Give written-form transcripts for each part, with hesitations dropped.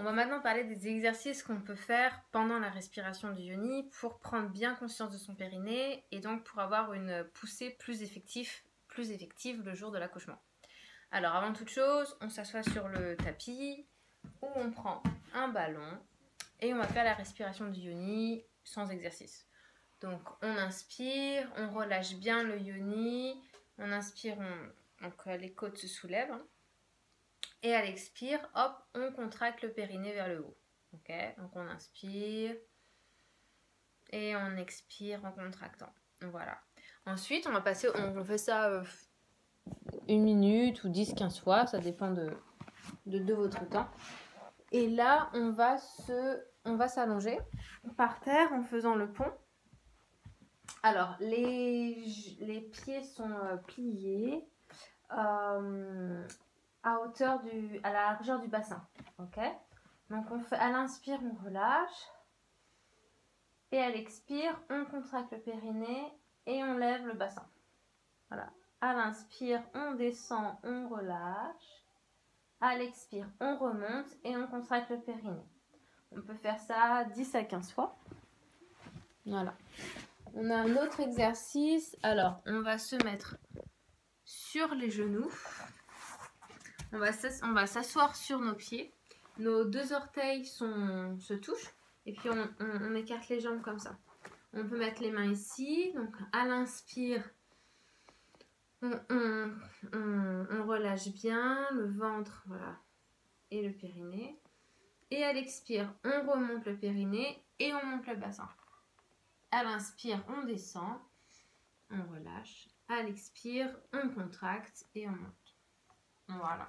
On va maintenant parler des exercices qu'on peut faire pendant la respiration du yoni pour prendre bien conscience de son périnée et donc pour avoir une poussée plus effective le jour de l'accouchement. Alors avant toute chose, on s'assoit sur le tapis où on prend un ballon et on va faire la respiration du yoni sans exercice. Donc on inspire, on relâche bien le yoni, on inspire, donc les côtes se soulèvent. Et à l'expire, hop, on contracte le périnée vers le haut. Ok, donc on inspire et on expire en contractant. Voilà. Ensuite, on va passer, on fait ça 1 minute ou 10-15 fois, ça dépend de votre temps. Et là, on va s'allonger par terre en faisant le pont. Alors, les pieds sont pliés. À la largeur du bassin. Ok. Donc on fait à l'inspire, on relâche. Et à l'expire, on contracte le périnée et on lève le bassin. Voilà. À l'inspire, on descend, on relâche. À l'expire, on remonte et on contracte le périnée. On peut faire ça 10 à 15 fois. Voilà. On a un autre exercice. Alors, on va se mettre sur les genoux. On va s'asseoir sur nos pieds. Nos 2 orteils se touchent. Et puis on écarte les jambes comme ça. On peut mettre les mains ici. Donc à l'inspire, on relâche bien le ventre, voilà, et le périnée. Et à l'expire, on remonte le périnée et on monte le bassin. À l'inspire, on descend, on relâche. À l'expire, on contracte et on monte. Voilà.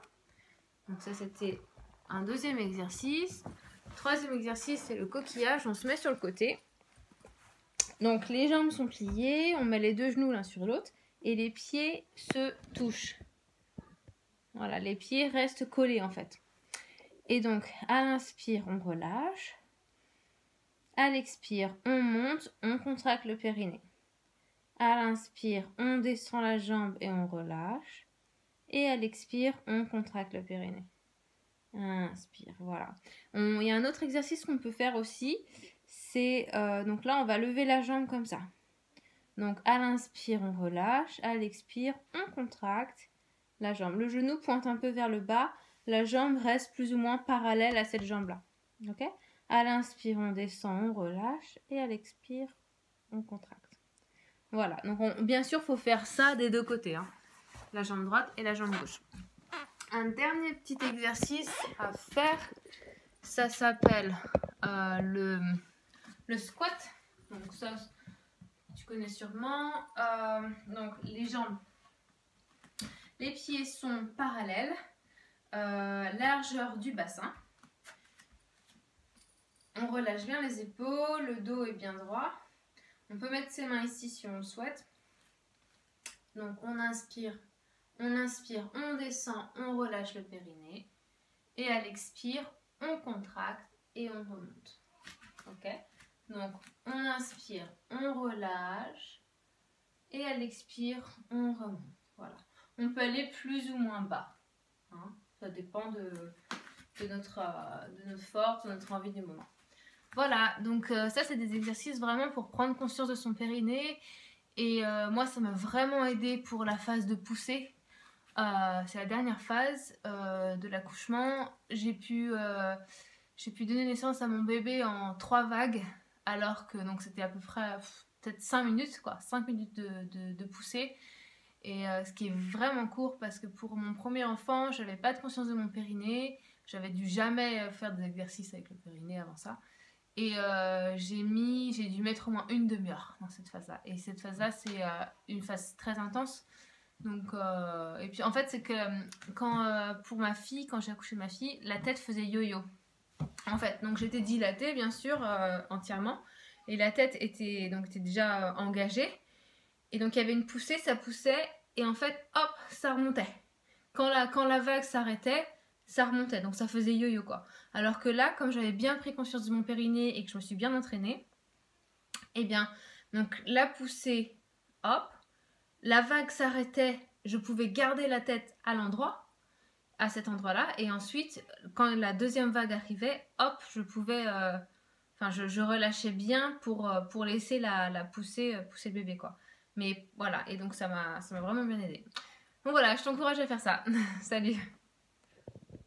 Donc ça, c'était un deuxième exercice. Troisième exercice, c'est le coquillage. On se met sur le côté. Donc les jambes sont pliées, on met les 2 genoux l'un sur l'autre et les pieds se touchent. Voilà, les pieds restent collés en fait. Et donc à l'inspire, on relâche. À l'expire, on monte, on contracte le périnée. À l'inspire, on descend la jambe et on relâche. Et à l'expire, on contracte le périnée. Inspire, voilà. Il y a un autre exercice qu'on peut faire aussi. C'est donc là, on va lever la jambe comme ça. Donc à l'inspire, on relâche. À l'expire, on contracte la jambe. Le genou pointe un peu vers le bas. La jambe reste plus ou moins parallèle à cette jambe-là. Ok ? À l'inspire, on descend, on relâche. Et à l'expire, on contracte. Voilà. Donc bien sûr, il faut faire ça des 2 côtés. Hein. La jambe droite et la jambe gauche. Un dernier petit exercice à faire, ça s'appelle le squat. Donc ça, tu connais sûrement. Donc les jambes, les pieds sont parallèles, largeur du bassin. On relâche bien les épaules, le dos est bien droit. On peut mettre ses mains ici si on le souhaite. Donc on inspire, on descend, on relâche le périnée. Et à l'expire, on contracte et on remonte. Ok ? Donc, on inspire, on relâche. Et à l'expire, on remonte. Voilà. On peut aller plus ou moins bas. Hein. Ça dépend de notre force, de notre envie du moment. Voilà. Donc, ça, c'est des exercices vraiment pour prendre conscience de son périnée. Et moi, ça m'a vraiment aidé pour la phase de poussée. C'est la dernière phase de l'accouchement. J'ai pu donner naissance à mon bébé en 3 vagues, alors que donc c'était à peu près peut-être 5 minutes, quoi, 5 minutes de poussée. Et ce qui est vraiment court parce que pour mon premier enfant, j'avais pas de conscience de mon périnée. J'avais dû jamais faire des exercices avec le périnée avant ça. Et j'ai dû mettre au moins 1 demi-heure dans cette phase-là. Et cette phase-là, c'est une phase très intense. Donc, et puis en fait, c'est que pour ma fille, quand j'ai accouché de ma fille, la tête faisait yo-yo. En fait, donc j'étais dilatée, bien sûr, entièrement. Et la tête était déjà engagée. Et donc il y avait une poussée, ça poussait. Et en fait, hop, ça remontait. Quand la vague s'arrêtait, ça remontait. Donc ça faisait yo-yo, quoi. Alors que là, comme j'avais bien pris conscience de mon périnée et que je me suis bien entraînée, eh bien, donc la poussée, hop, la vague s'arrêtait, je pouvais garder la tête à l'endroit. à cet endroit-là. Et ensuite, quand la deuxième vague arrivait, hop, je pouvais... Enfin, je relâchais bien pour laisser pousser le bébé, quoi. Mais voilà, et donc ça m'a vraiment bien aidé. Donc voilà, je t'encourage à faire ça. Salut!